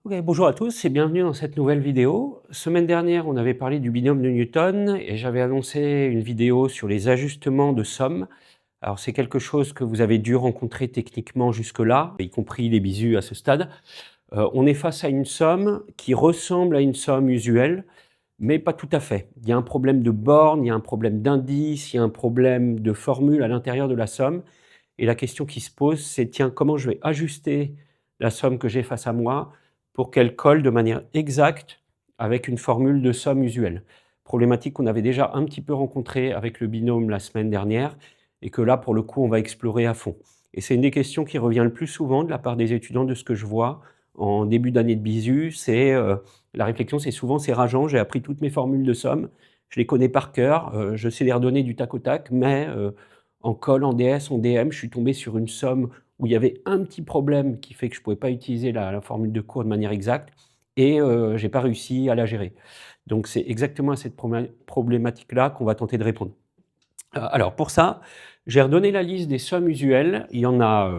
Ok, bonjour à tous et bienvenue dans cette nouvelle vidéo. Semaine dernière, on avait parlé du binôme de Newton et j'avais annoncé une vidéo sur les ajustements de somme. Alors c'est quelque chose que vous avez dû rencontrer techniquement jusque-là, y compris les bisus à ce stade. On est face à une somme qui ressemble à une somme usuelle, mais pas tout à fait. Il y a un problème de borne, il y a un problème d'indice, il y a un problème de formule à l'intérieur de la somme. Et la question qui se pose, c'est tiens, comment je vais ajuster la somme que j'ai face à moi pour qu'elle colle de manière exacte avec une formule de somme usuelle. Problématique qu'on avait déjà un petit peu rencontrée avec le binôme la semaine dernière et que là, pour le coup, on va explorer à fond. Et c'est une des questions qui revient le plus souvent de la part des étudiants de ce que je vois en début d'année de BISU. La réflexion, c'est souvent, c'est rageant, j'ai appris toutes mes formules de somme, je les connais par cœur, je sais les redonner du tac au tac, mais en colle, en DS, en DM, je suis tombé sur une somme où il y avait un petit problème qui fait que je ne pouvais pas utiliser la formule de cours de manière exacte et je n'ai pas réussi à la gérer. Donc c'est exactement à cette problématique-là qu'on va tenter de répondre. Alors pour ça, j'ai redonné la liste des sommes usuelles. Il y en a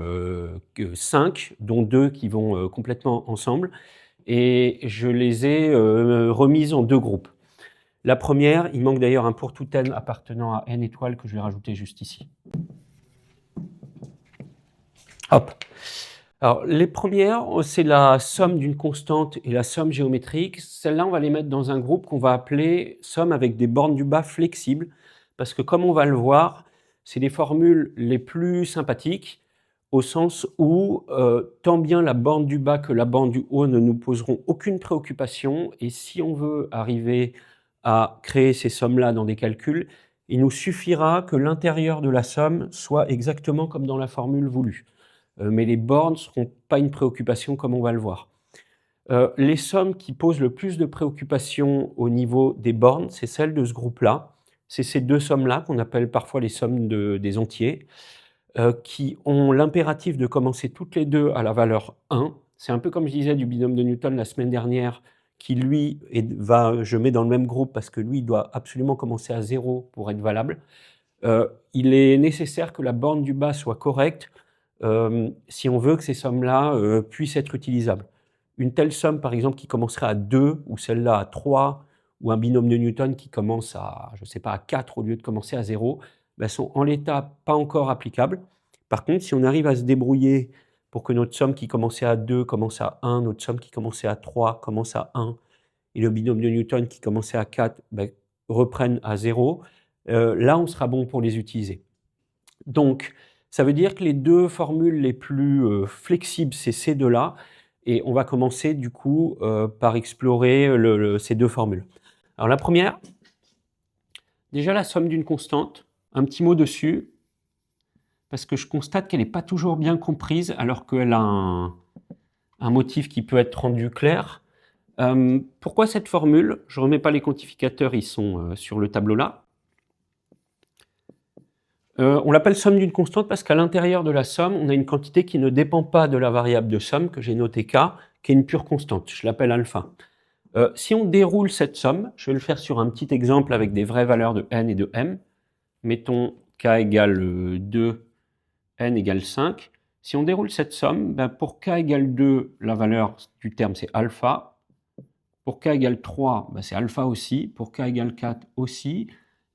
5, dont 2 qui vont complètement ensemble. Et je les ai remises en 2 groupes. La première, il manque d'ailleurs un pour tout n appartenant à n étoiles que je vais rajouter juste ici. Hop. Alors, les premières, c'est la somme d'une constante et la somme géométrique. Celles-là, on va les mettre dans un groupe qu'on va appeler somme avec des bornes du bas flexibles, parce que comme on va le voir, c'est les formules les plus sympathiques, au sens où tant bien la borne du bas que la borne du haut ne nous poseront aucune préoccupation, et si on veut arriver à créer ces sommes-là dans des calculs, il nous suffira que l'intérieur de la somme soit exactement comme dans la formule voulue. Mais les bornes ne seront pas une préoccupation comme on va le voir. Les sommes qui posent le plus de préoccupations au niveau des bornes, c'est celles de ce groupe-là. C'est ces 2 sommes-là qu'on appelle parfois les sommes des entiers, qui ont l'impératif de commencer toutes les 2 à la valeur 1. C'est un peu comme je disais du binôme de Newton la semaine dernière, qui lui, je mets dans le même groupe parce que lui, il doit absolument commencer à 0 pour être valable. Il est nécessaire que la borne du bas soit correcte si on veut que ces sommes-là puissent être utilisables. Une telle somme, par exemple, qui commencerait à 2, ou celle-là à 3, ou un binôme de Newton qui commence à, je sais pas, à 4 au lieu de commencer à 0, ben, sont en l'état pas encore applicables. Par contre, si on arrive à se débrouiller pour que notre somme qui commençait à 2 commence à 1, notre somme qui commençait à 3 commence à 1, et le binôme de Newton qui commençait à 4 ben, reprenne à 0, là, on sera bon pour les utiliser. Donc, ça veut dire que les 2 formules les plus flexibles, c'est ces 2-là. Et on va commencer du coup par explorer ces 2 formules. Alors la première, déjà la somme d'une constante, un petit mot dessus, parce que je constate qu'elle n'est pas toujours bien comprise alors qu'elle a un motif qui peut être rendu clair. Pourquoi cette formule? Je ne remets pas les quantificateurs, ils sont sur le tableau là. On l'appelle somme d'une constante parce qu'à l'intérieur de la somme, on a une quantité qui ne dépend pas de la variable de somme, que j'ai notée k, qui est une pure constante. Je l'appelle alpha. Si on déroule cette somme, je vais le faire sur un petit exemple avec des vraies valeurs de n et de m. Mettons k égale 2, n égale 5. Si on déroule cette somme, ben pour k égale 2, la valeur du terme c'est alpha. Pour k égale 3, ben c'est alpha aussi. Pour k égale 4 aussi.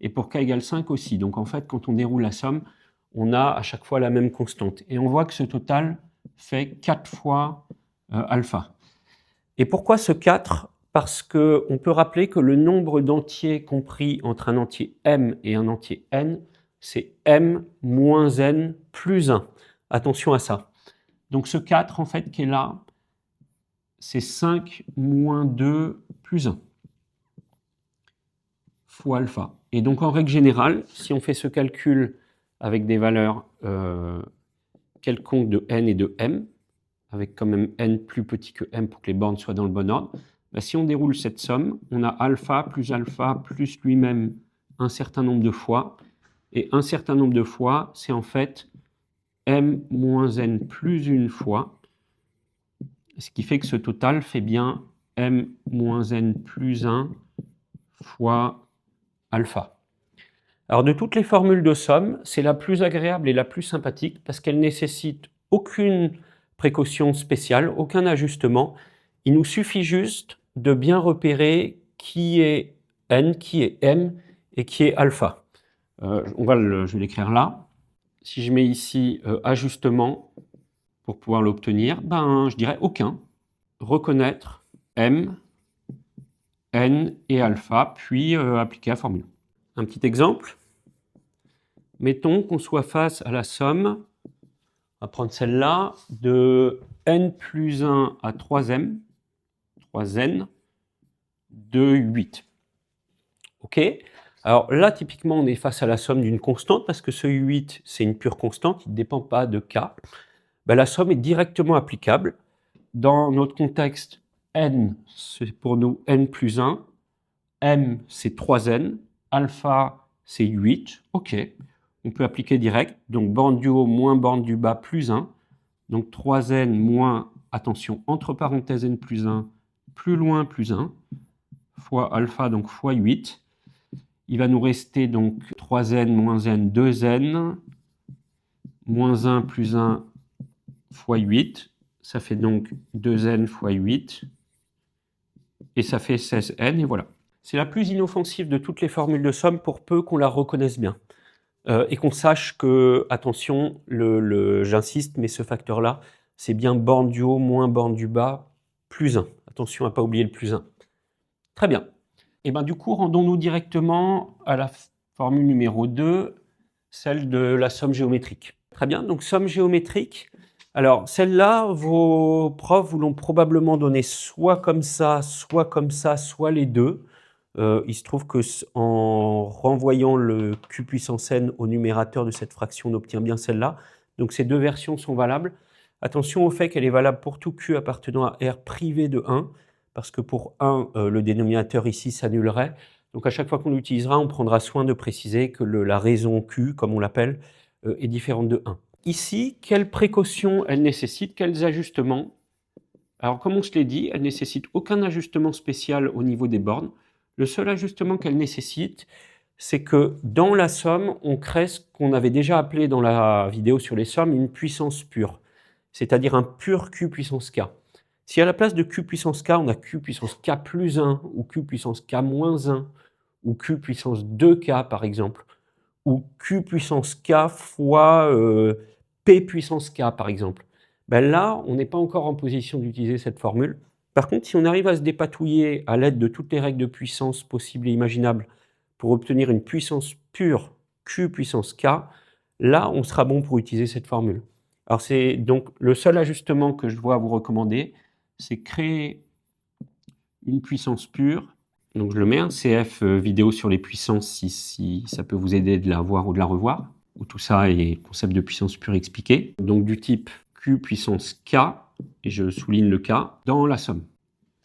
Et pour k égale 5 aussi. Donc en fait, quand on déroule la somme, on a à chaque fois la même constante. Et on voit que ce total fait 4 fois alpha. Et pourquoi ce 4? Parce qu'on peut rappeler que le nombre d'entiers compris entre un entier m et un entier n, c'est m moins n plus 1. Attention à ça. Donc ce 4, en fait, qui est là, c'est 5 moins 2 plus 1 fois alpha. Et donc, en règle générale, si on fait ce calcul avec des valeurs quelconques de n et de m, avec quand même n plus petit que m pour que les bornes soient dans le bon ordre, ben, si on déroule cette somme, on a alpha plus lui-même un certain nombre de fois. Et un certain nombre de fois, c'est en fait m moins n plus une fois, ce qui fait que ce total fait bien m moins n plus 1 fois alpha. Alors de toutes les formules de somme, c'est la plus agréable et la plus sympathique parce qu'elle nécessite aucune précaution spéciale, aucun ajustement. Il nous suffit juste de bien repérer qui est n, qui est m et qui est alpha. Je vais l'écrire là. Si je mets ici ajustement pour pouvoir l'obtenir, je dirais aucun. Reconnaître m, n et alpha, puis appliquer la formule. Un petit exemple. Mettons qu'on soit face à la somme, on va prendre celle-là, de n plus 1 à 3m, 3n, de 8. OK? Alors là, typiquement, on est face à la somme d'une constante, parce que ce 8, c'est une pure constante, il ne dépend pas de k. La somme est directement applicable. Dans notre contexte, n, c'est pour nous n plus 1, m, c'est 3n, alpha, c'est 8. OK. On peut appliquer direct. Donc, borne du haut moins borne du bas plus 1. Donc, 3n moins, attention, entre parenthèses n plus 1, plus loin plus 1, fois alpha, donc fois 8. Il va nous rester donc 3n moins n, 2n, moins 1 plus 1 fois 8. Ça fait donc 2n fois 8. Et ça fait 16n, et voilà. C'est la plus inoffensive de toutes les formules de somme pour peu qu'on la reconnaisse bien. Et qu'on sache que, attention, j'insiste, mais ce facteur-là, c'est bien borne du haut moins borne du bas, plus 1. Attention à ne pas oublier le plus 1. Très bien. Et du coup, rendons-nous directement à la formule numéro 2, celle de la somme géométrique. Très bien, donc somme géométrique. Alors, celle-là, vos profs vous l'ont probablement donnée soit comme ça, soit les deux. Il se trouve qu'en renvoyant le q puissance n au numérateur de cette fraction, on obtient bien celle-là. Donc, ces deux versions sont valables. Attention au fait qu'elle est valable pour tout q appartenant à R privé de 1, parce que pour 1, le dénominateur ici s'annulerait. Donc, à chaque fois qu'on l'utilisera, on prendra soin de préciser que la raison q, comme on l'appelle, est différente de 1. Ici, quelles précautions elle nécessite, quels ajustements? Alors, comme on se l'est dit, elle ne nécessite aucun ajustement spécial au niveau des bornes. Le seul ajustement qu'elle nécessite, c'est que dans la somme, on crée ce qu'on avait déjà appelé dans la vidéo sur les sommes une puissance pure, c'est-à-dire un pur q puissance k. Si à la place de q puissance k, on a q puissance k plus 1, ou q puissance k moins 1, ou q puissance 2k par exemple, ou q puissance k fois p puissance k par exemple, là, on n'est pas encore en position d'utiliser cette formule. Par contre, si on arrive à se dépatouiller à l'aide de toutes les règles de puissance possibles et imaginables pour obtenir une puissance pure q puissance k, là, on sera bon pour utiliser cette formule. Alors, c'est donc le seul ajustement que je dois vous recommander, c'est créer une puissance pure. Donc, je le mets, CF vidéo sur les puissances, si ça peut vous aider de la voir ou de la revoir, où tout ça est concept de puissance pure expliqué. Donc, du type q puissance k, et je souligne le k, dans la somme.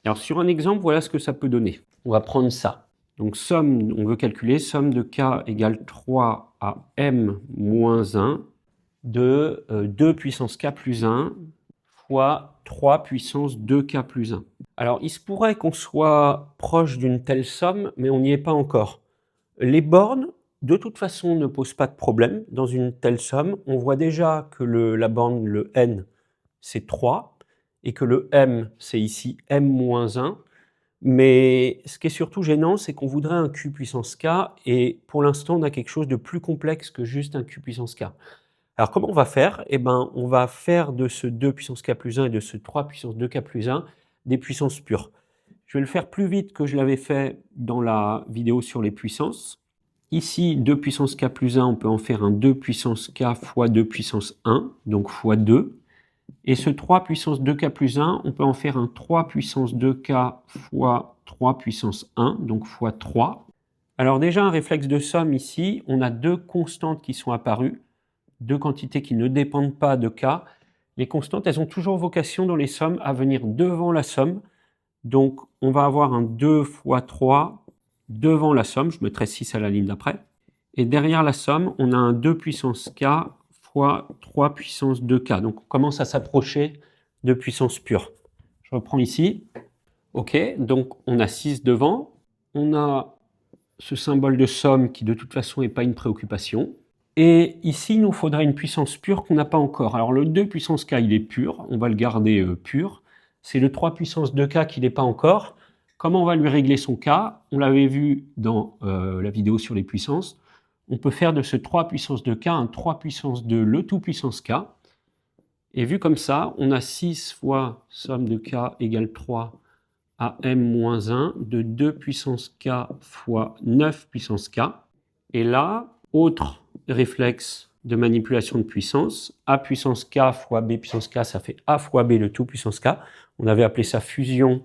Alors, sur un exemple, voilà ce que ça peut donner. On va prendre ça. Donc, somme, on veut calculer somme de k égale 3 à m moins 1 de 2 puissance k plus 1 fois 3 puissance 2k plus 1. Alors, il se pourrait qu'on soit proche d'une telle somme, mais on n'y est pas encore. Les bornes, de toute façon, ne posent pas de problème dans une telle somme. On voit déjà que la borne, le n, c'est 3, et que le m, c'est ici m-1. Mais ce qui est surtout gênant, c'est qu'on voudrait un q puissance k, et pour l'instant, on a quelque chose de plus complexe que juste un q puissance k. Alors, comment on va faire? On va faire de ce 2 puissance k plus 1 et de ce 3 puissance 2k plus 1 des puissances pures. Je vais le faire plus vite que je l'avais fait dans la vidéo sur les puissances. Ici, 2 puissance k plus 1, on peut en faire un 2 puissance k fois 2 puissance 1, donc fois 2. Et ce 3 puissance 2k plus 1, on peut en faire un 3 puissance 2k fois 3 puissance 1, donc fois 3. Alors déjà, un réflexe de somme ici, on a deux constantes qui sont apparues, deux quantités qui ne dépendent pas de k. Les constantes, elles ont toujours vocation dans les sommes à venir devant la somme. Donc, on va avoir un 2 fois 3 devant la somme. Je mettrai 6 à la ligne d'après. Et derrière la somme, on a un 2 puissance k fois 3 puissance 2k. Donc, on commence à s'approcher de puissance pure. Je reprends ici. OK, donc on a 6 devant. On a ce symbole de somme qui, de toute façon, n'est pas une préoccupation. Et ici, il nous faudrait une puissance pure qu'on n'a pas encore. Alors, le 2 puissance k, il est pur. On va le garder pur. c'est le 3 puissance 2k qui n'est pas encore. Comment on va lui régler son k? On l'avait vu dans la vidéo sur les puissances. On peut faire de ce 3 puissance 2k un 3 puissance 2 le tout puissance k. Et vu comme ça, on a 6 fois somme de k égale 3 à m-1 de 2 puissance k fois 9 puissance k. Et là, autre réflexe de manipulation de puissance, a puissance k fois b puissance k, ça fait a fois b le tout puissance k. On avait appelé ça fusion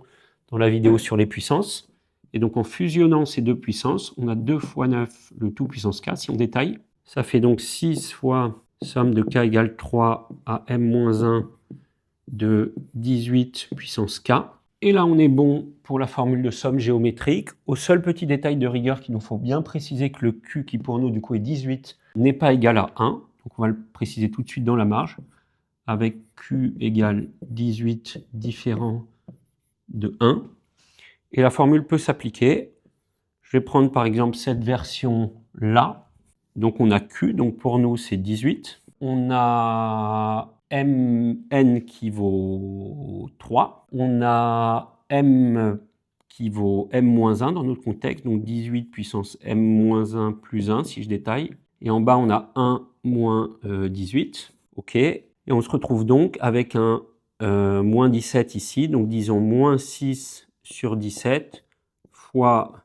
dans la vidéo sur les puissances. Et donc en fusionnant ces deux puissances, on a 2 fois 9 le tout puissance k. Si on détaille, ça fait donc 6 fois somme de k égale 3 à m-1 de 18 puissance k. Et là, on est bon pour la formule de somme géométrique. Au seul petit détail de rigueur qu'il nous faut bien préciser que le Q, qui pour nous du coup est 18, n'est pas égal à 1. Donc on va le préciser tout de suite dans la marge. Avec Q égale 18 différent de 1. Et la formule peut s'appliquer. Je vais prendre par exemple cette version-là. Donc on a Q, donc pour nous c'est 18. On a Mn qui vaut 3. On a M qui vaut M-1 dans notre contexte, donc 18 puissance M-1 plus 1 si je détaille. Et en bas on a 1 moins 18. OK. Et on se retrouve donc avec un moins 17 ici. Donc disons moins 6 sur 17 fois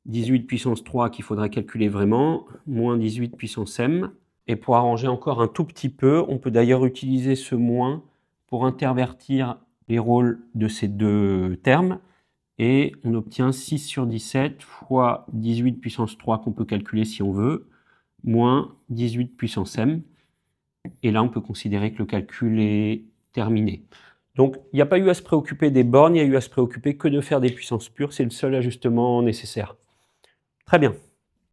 18 puissance 3 qu'il faudra calculer vraiment, moins 18 puissance m. Et pour arranger encore un tout petit peu, on peut d'ailleurs utiliser ce moins pour intervertir les rôles de ces deux termes. Et on obtient 6 sur 17 fois 18 puissance 3 qu'on peut calculer si on veut, moins 18 puissance m. Et là, on peut considérer que le calcul est terminé. Donc, il n'y a pas eu à se préoccuper des bornes, il y a eu à se préoccuper que de faire des puissances pures. C'est le seul ajustement nécessaire. Très bien.